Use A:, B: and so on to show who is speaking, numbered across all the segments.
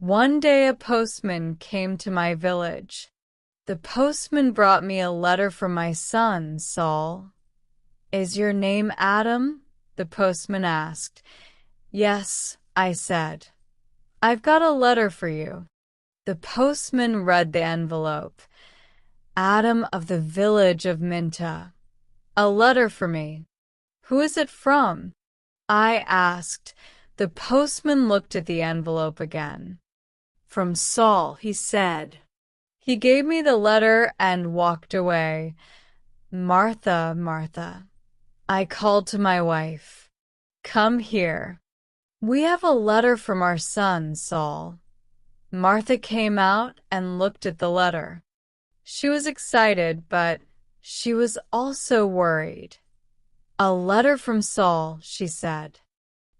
A: One day a postman came to my village. The postman brought me a letter from my son, Saul. "Is your name Adam?" the postman asked. "Yes," I said. "I've got a letter for you." The postman read the envelope. "Adam of the village of Minta. A letter for me. Who is it from?" I asked. The postman looked at the envelope again. "From Saul," he said. He gave me the letter and walked away. "Martha, Martha," I called to my wife. "Come here. We have a letter from our son, Saul." Martha came out and looked at the letter. She was excited, but she was also worried. "A letter from Saul," she said.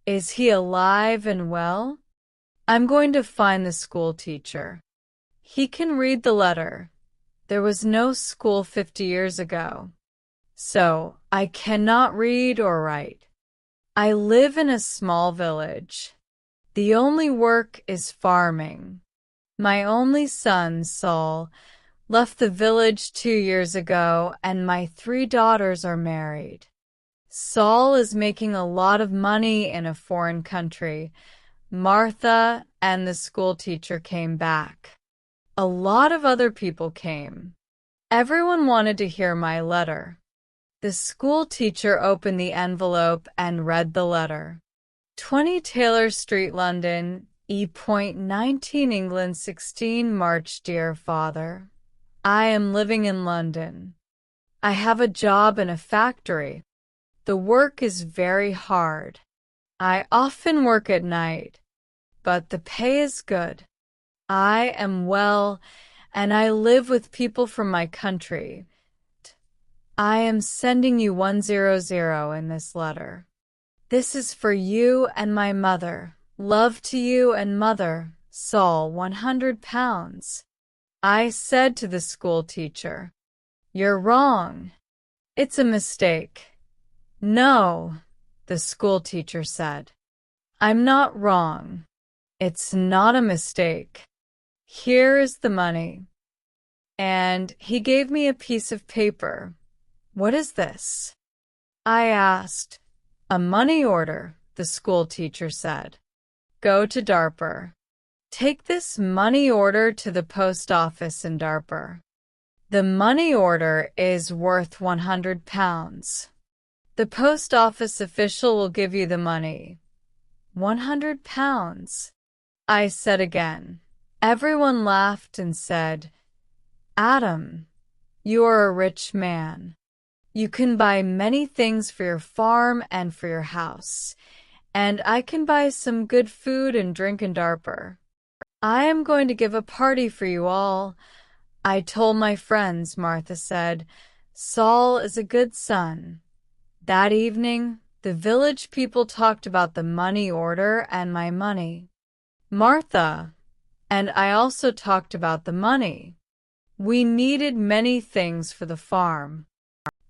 A: "Is he alive and well?" "I'm going to find the school teacher. He can read the letter. There was no school 50 years ago. So I cannot read or write. I live in a small village. The only work is farming. My only son, Saul, left the village 2 years ago, and my 3 daughters are married. Saul is making a lot of money in a foreign country. Martha and the school teacher came back. A lot of other people came. Everyone wanted to hear my letter. The school teacher opened the envelope and read the letter. 20 Taylor Street, London, E.19 England 16 March. Dear Father, I am living in London. I have a job in a factory. The work is very hard. I often work at night, but the pay is good. I am well, and I live with people from my country. I am sending you 100 in this letter. This is for you and my mother. Love to you and mother, Saul, £100. I said to the school teacher, "You're wrong. It's a mistake." "No," the school teacher said. "I'm not wrong. It's not a mistake. Here is the money." And he gave me a piece of paper. "What is this?" I asked. "A money order," the school teacher said. "Go to Darper. Take this money order to the post office in Darper. The money order is worth £100. The post office official will give you the money." £100, I said again. Everyone laughed and said, "Adam, you are a rich man. You can buy many things for your farm and for your house, and I can buy some good food and drink in Darper. I am going to give a party for you all." I told my friends, Martha said. "Saul is a good son." That evening, the village people talked about the money order and my money. Martha and I also talked about the money. We needed many things for the farm.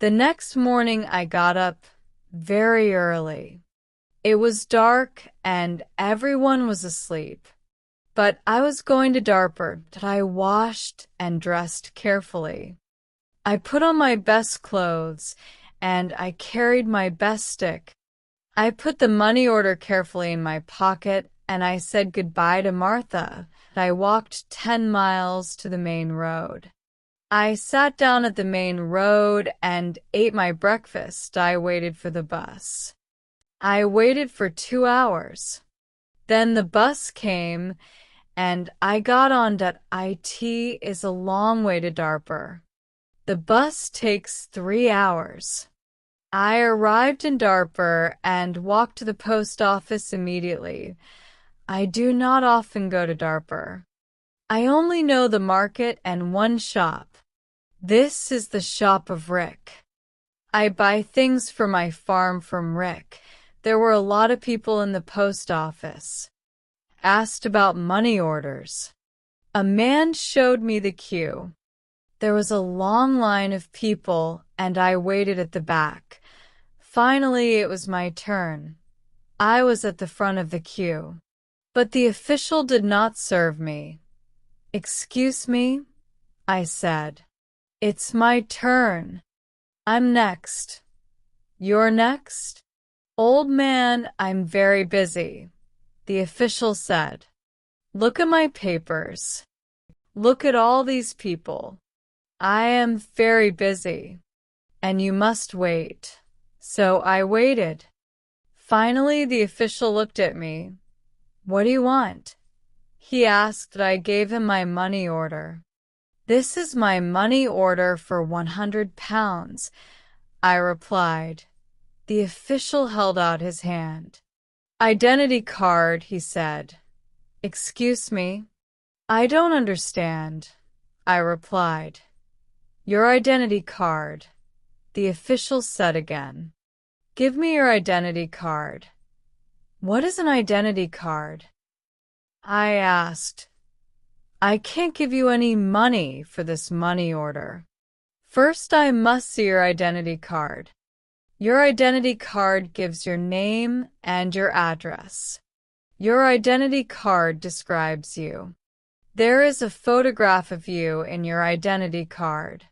A: The next morning I got up very early. It was dark and everyone was asleep. But I was going to Darper, that I washed and dressed carefully. I put on my best clothes and I carried my best stick. I put the money order carefully in my pocket and I said goodbye to Martha. I walked 10 miles to the main road. I sat down at the main road and ate my breakfast. I waited for the bus. I waited for 2 hours. Then the bus came and I got on. It is a long way to Darper. The bus takes 3 hours. I arrived in Darper and walked to the post office immediately. I do not often go to Darper. I only know the market and one shop. This is the shop of Rick. I buy things for my farm from Rick. There were a lot of people in the post office. Asked about money orders. A man showed me the queue. There was a long line of people and I waited at the back. Finally, it was my turn. I was at the front of the queue. But the official did not serve me. "Excuse me," I said. "It's my turn. I'm next." "You're next?" "Old man, I'm very busy," the official said. "Look at my papers. Look at all these people. I am very busy, and you must wait." So I waited. Finally, the official looked at me. "What do you want?" He asked. I gave him my money order. "This is my money order for 100 pounds, I replied. The official held out his hand. "Identity card," he said. "Excuse me?" "I don't understand," I replied. "Your identity card," the official said again. "Give me your identity card." "What is an identity card?" I asked. "I can't give you any money for this money order. First, I must see your identity card. Your identity card gives your name and your address. Your identity card describes you. There is a photograph of you in your identity card.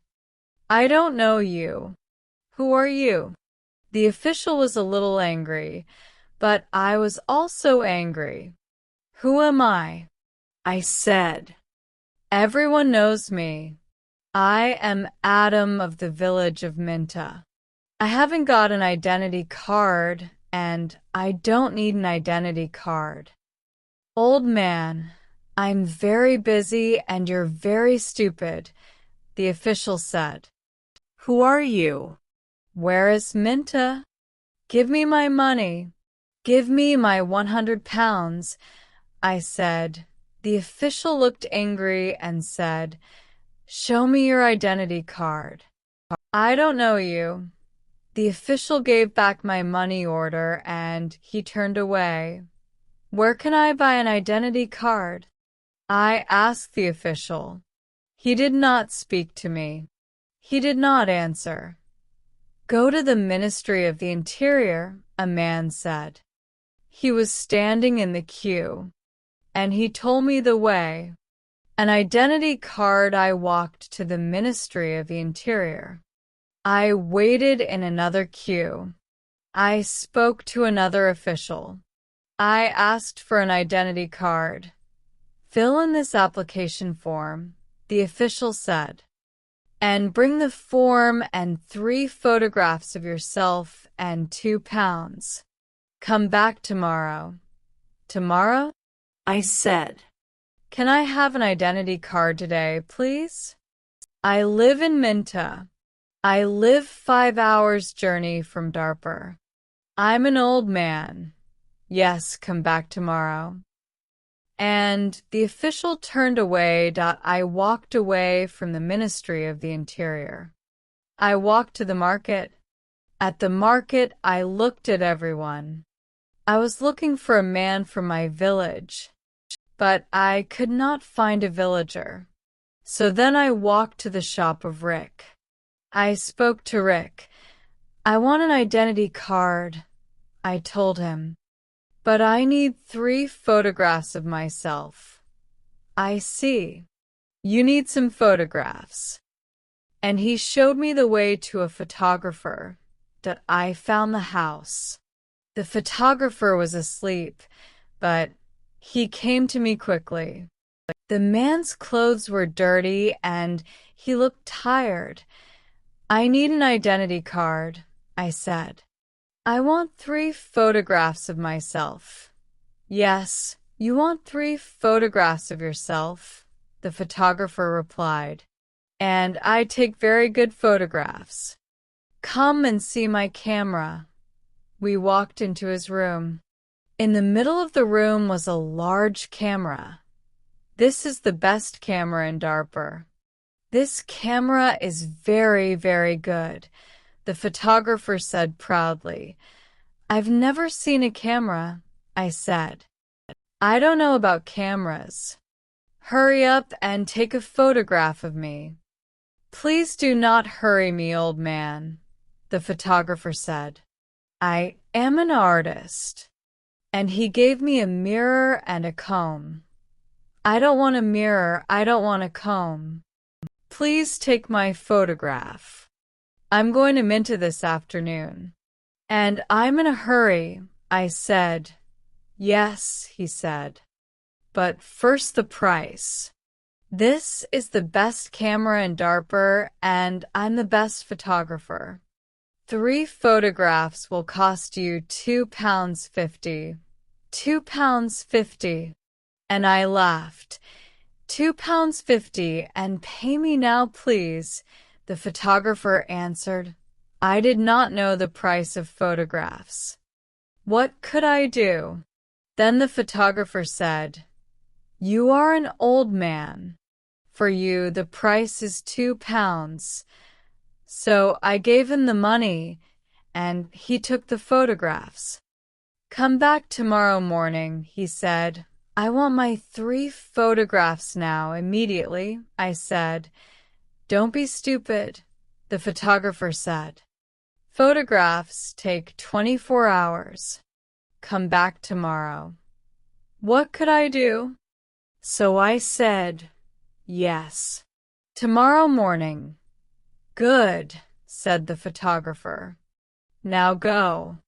A: I don't know you. Who are you?" The official was a little angry, but I was also angry. "Who am I?" I said. "Everyone knows me. I am Adam of the village of Minta. I haven't got an identity card, and I don't need an identity card." "Old man, I'm very busy and you're very stupid," the official said. "Who are you? Where is Minta? Give me my money. Give me my 100 pounds, I said. The official looked angry and said, "Show me your identity card." "I don't know you." The official gave back my money order and he turned away. "Where can I buy an identity card?" I asked the official. He did not speak to me. He did not answer. "Go to the Ministry of the Interior," a man said. He was standing in the queue, and he told me the way. An identity card. I walked to the Ministry of the Interior. I waited in another queue. I spoke to another official. I asked for an identity card. "Fill in this application form," the official said, "and bring the form and 3 photographs of yourself and 2 pounds. Come back tomorrow." "Tomorrow?" I said. "Can I have an identity card today, please? I live in Minta. I live 5 hours' journey from Darpur. I'm an old man. Yes, come back tomorrow." And the official turned away. I walked away from the Ministry of the Interior. I walked to the market. At the market, I looked at everyone. I was looking for a man from my village, but I could not find a villager. So then I walked to the shop of Rick. I spoke to Rick. "I want an identity card," I told him. "But I need 3 photographs of myself." "I see. You need some photographs." And he showed me the way to a photographer. I found the house. The photographer was asleep, but he came to me quickly. The man's clothes were dirty and he looked tired. "I need an identity card," I said. "I want 3 photographs of myself." "Yes, you want 3 photographs of yourself," the photographer replied. "And I take very good photographs. Come and see my camera." We walked into his room. In the middle of the room was a large camera. "This is the best camera in Darpur. This camera is very, very good," the photographer said proudly. "I've never seen a camera," I said. "I don't know about cameras. Hurry up and take a photograph of me." "Please do not hurry me, old man," the photographer said. "I am an artist, and he gave me a mirror and a comb. I don't want a mirror, I don't want a comb. Please take my photograph. I'm going to Minta this afternoon. And I'm in a hurry, I said. Yes, he said. But first the price. This is the best camera in Darper, and I'm the best photographer. 3 photographs will cost you £2.50. £2.50. And I laughed. £2.50, and pay me now, please, the photographer answered. I did not know the price of photographs. What could I do? Then the photographer said, You are an old man. For you, the price is £2. So I gave him the money, and he took the photographs. Come back tomorrow morning, he said. I want my 3 photographs now, immediately, I said. Don't be stupid, the photographer said. Photographs take 24 hours. Come back tomorrow. What could I do? So I said, yes. Tomorrow morning. Good, said the photographer. Now go.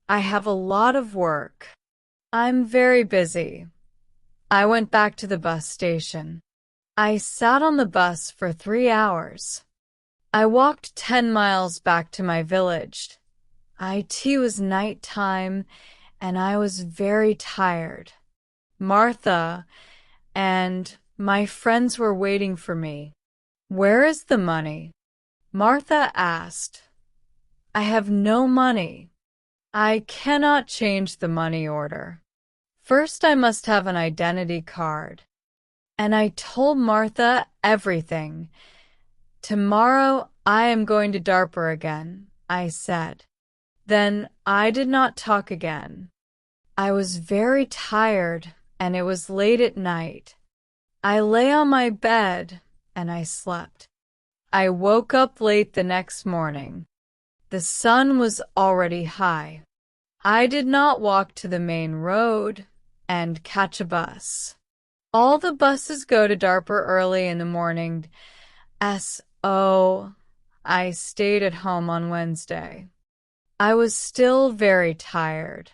A: I have a lot of work. I'm very busy. I went back to the bus station. I sat on the bus for 3 hours. I walked 10 miles back to my village. It was night time, and I was very tired. Martha and my friends were waiting for me. Where is the money? Martha asked. I have no money. I cannot change the money order. First, I must have an identity card. And I told Martha everything. Tomorrow I am going to Darper again, I said. Then I did not talk again. I was very tired, and it was late at night. I lay on my bed, and I slept. I woke up late the next morning. The sun was already high. I did not walk to the main road and catch a bus. All the buses go to Darper early in the morning. So I stayed at home on Wednesday. I was still very tired.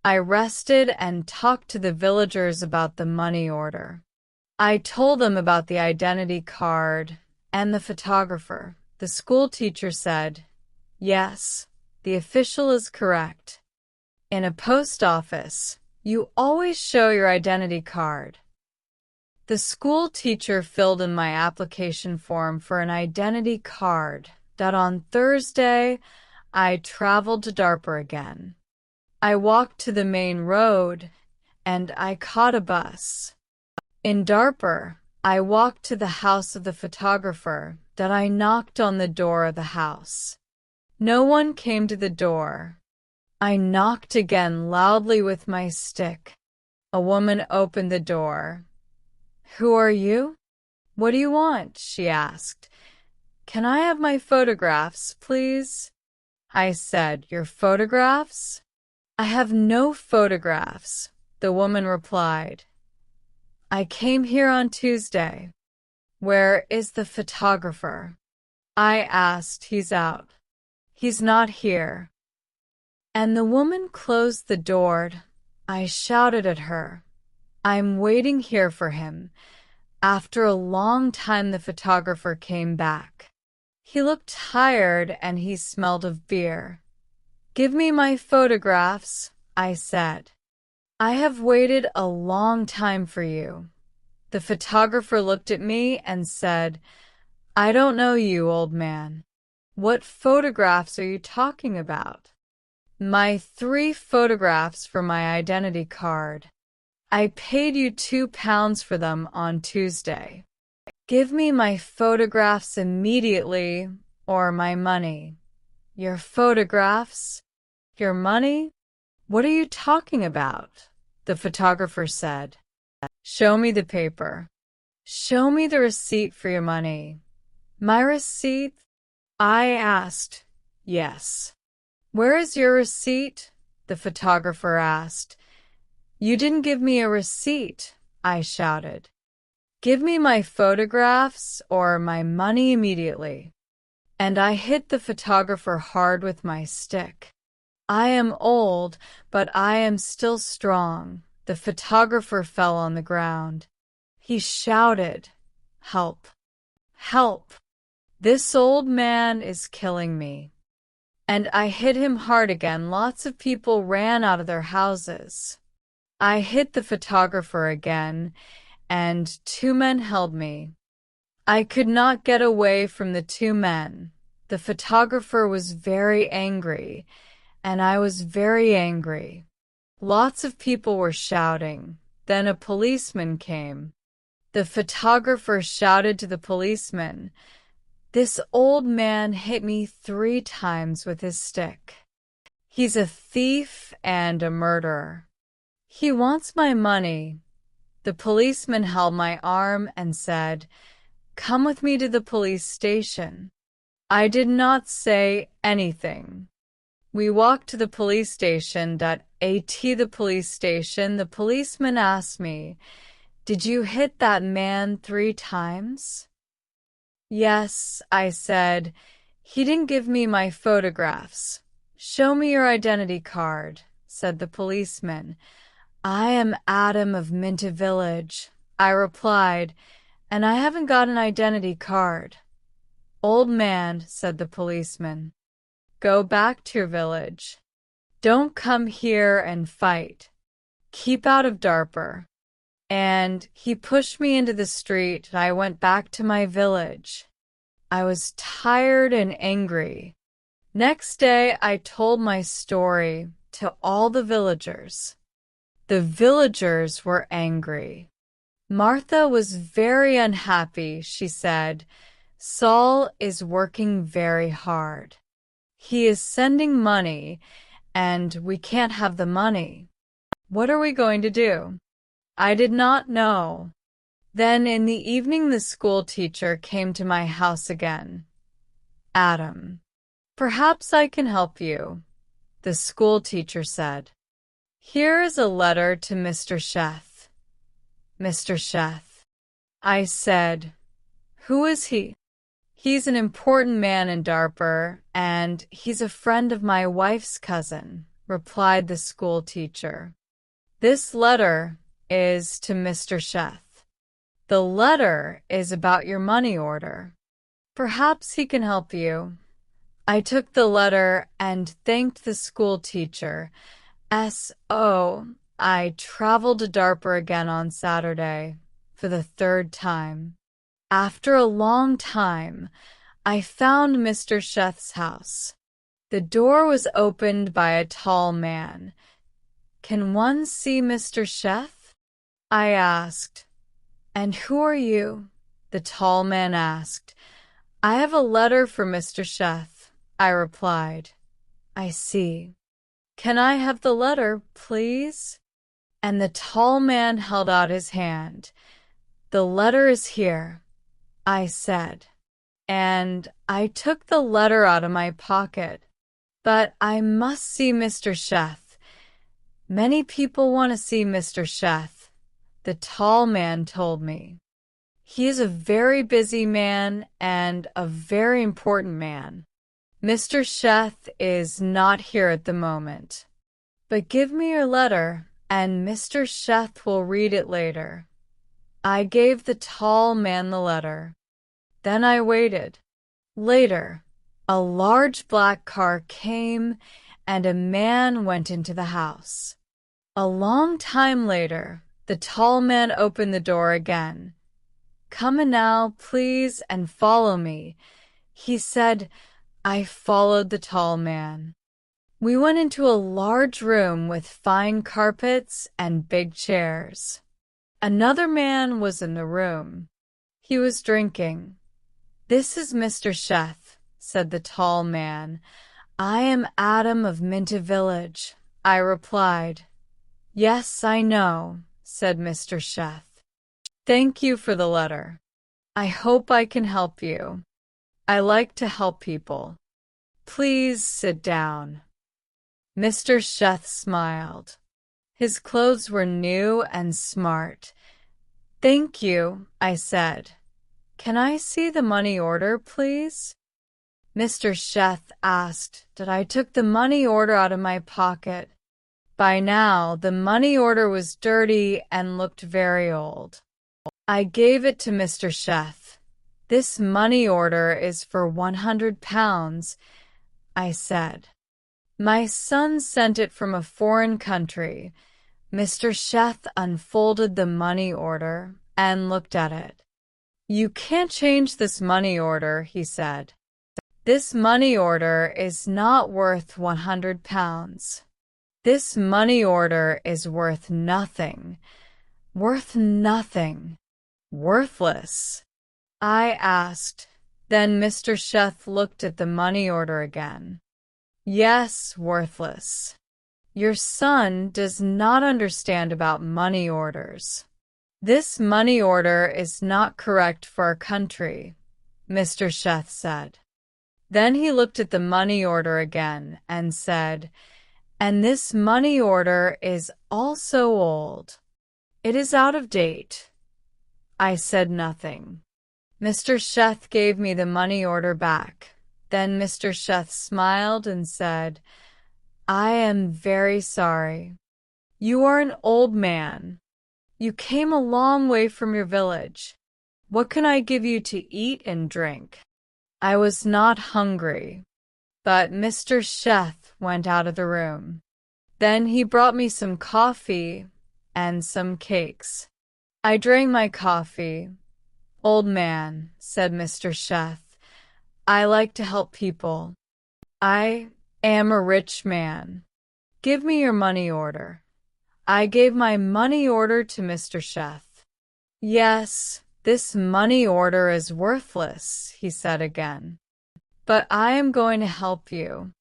A: I rested and talked to the villagers about the money order. I told them about the identity card and the photographer. The school teacher said, Yes, the official is correct. In a post office, you always show your identity card. The school teacher filled in my application form for an identity card. That on Thursday, I traveled to Darper again. I walked to the main road, and I caught a bus. In Darper, I walked to the house of the photographer. That I knocked on the door of the house. No one came to the door. I knocked again loudly with my stick. A woman opened the door. Who are you? What do you want? She asked. Can I have my photographs, please? I said, Your photographs? I have no photographs, the woman replied. I came here on Tuesday. Where is the photographer? I asked. He's out. He's not here. And the woman closed the door. I shouted at her. I'm waiting here for him. After a long time, the photographer came back. He looked tired and he smelled of beer. Give me my photographs, I said. I have waited a long time for you. The photographer looked at me and said, I don't know you, old man. What photographs are you talking about? My 3 photographs for my identity card. I paid you £2 for them on Tuesday. Give me my photographs immediately, or my money. Your photographs? Your money? What are you talking about? The photographer said. Show me the paper. Show me the receipt for your money. My receipt? I asked. Yes. Where is your receipt? The photographer asked. You didn't give me a receipt, I shouted. Give me my photographs or my money immediately. And I hit the photographer hard with my stick. I am old, but I am still strong. The photographer fell on the ground. He shouted, "Help! Help! This old man is killing me." And I hit him hard again. Lots of people ran out of their houses. I hit the photographer again, and 2 men held me. I could not get away from the 2 men. The photographer was very angry, and I was very angry. Lots of people were shouting. Then a policeman came. The photographer shouted to the policeman, "This old man hit me 3 times with his stick. He's a thief and a murderer. He wants my money." The policeman held my arm and said, "Come with me to the police station." I did not say anything. We walked to the police station. At the police station, the policeman asked me, "Did you hit that man 3 times?" "Yes," I said. "He didn't give me my photographs." "Show me your identity card," said the policeman. "I am Adam of Minta Village," I replied, "and I haven't got an identity card." "Old man," said the policeman, "go back to your village. Don't come here and fight. Keep out of Darpur." And he pushed me into the street, and I went back to my village. I was tired and angry. Next day, I told my story to all the villagers. The villagers were angry. Martha was very unhappy. She said, "Saul is working very hard. He is sending money, and we can't have the money. What are we going to do?" I did not know. Then in the evening the school teacher came to my house again. "Adam, perhaps I can help you," the school teacher said. "Here is a letter to Mr. Sheth." "Mr. Sheth," I said. "Who is he?" "He's an important man in Darpur, and he's a friend of my wife's cousin," replied the school teacher. "This letter is to Mr. Sheth. The letter is about your money order. Perhaps he can help you." I took the letter and thanked the school teacher. I traveled to Darpur again on Saturday for the 3rd time. After a long time, I found Mr. Sheth's house. The door was opened by a tall man. "Can one see Mr. Sheth?" I asked. "And who are you?" the tall man asked. "I have a letter for Mr. Sheth," I replied. "I see. Can I have the letter, please?" And the tall man held out his hand. "The letter is here," I said. And I took the letter out of my pocket. "But I must see Mr. Sheth. Many people want to see Mr. Sheth," the tall man told me. "He is a very busy man and a very important man. Mr. Sheth is not here at the moment. But give me your letter, and Mr. Sheth will read it later." I gave the tall man the letter. Then I waited. Later, a large black car came, and a man went into the house. A long time later, the tall man opened the door again. "Come in now, please, and follow me," he said. I followed the tall man. We went into a large room with fine carpets and big chairs. Another man was in the room. He was drinking. "This is Mr. Sheth," said the tall man. "I am Adam of Minta Village," I replied. "Yes, I know," said Mr. Sheth. "Thank you for the letter. I hope I can help you. I like to help people. Please sit down." Mr. Sheth smiled. His clothes were new and smart. "Thank you," I said. "Can I see the money order, please?" Mr. Sheth asked that I took the money order out of my pocket. By now, the money order was dirty and looked very old. I gave it to Mr. Sheth. "This money order is for £100, I said. "My son sent it from a foreign country." Mr. Sheth unfolded the money order and looked at it. "You can't change this money order," he said. "This money order is not worth £100. This money order is worth nothing. Worth nothing. Worthless." I asked. Then Mr. Sheth looked at the money order again. "Yes, worthless. Your son does not understand about money orders. This money order is not correct for our country," Mr. Sheth said. Then he looked at the money order again and said, "And this money order is also old. It is out of date." I said nothing. Mr. Sheth gave me the money order back. Then Mr. Sheth smiled and said, "I am very sorry. You are an old man. You came a long way from your village. What can I give you to eat and drink?" I was not hungry, but Mr. Sheth went out of the room. Then he brought me some coffee and some cakes. I drank my coffee. "Old man," said Mr. Sheth, "I like to help people. I am a rich man. Give me your money order." I gave my money order to Mr. Sheth. "Yes, this money order is worthless," he said again. "But I am going to help you.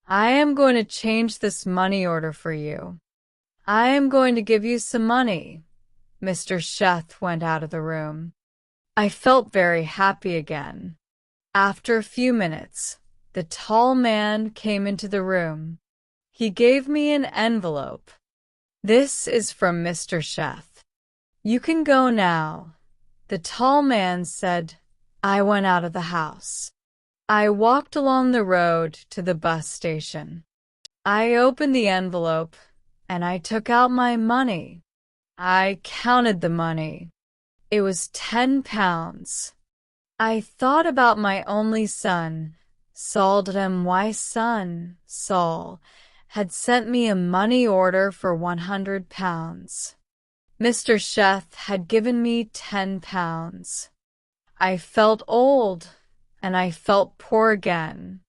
A: I am going to change this money order for you. I am going to give you some money." Mr. Sheth went out of the room. I felt very happy again. After a few minutes, the tall man came into the room. He gave me an envelope. "This is from Mr. Sheth. You can go now," the tall man said. I went out of the house. I walked along the road to the bus station. I opened the envelope and I took out my money. I counted the money. It was £10. I thought about my only son, Saul, that my son, Saul, had sent me a money order for £100. Mr. Sheth had given me £10. I felt old, and I felt poor again.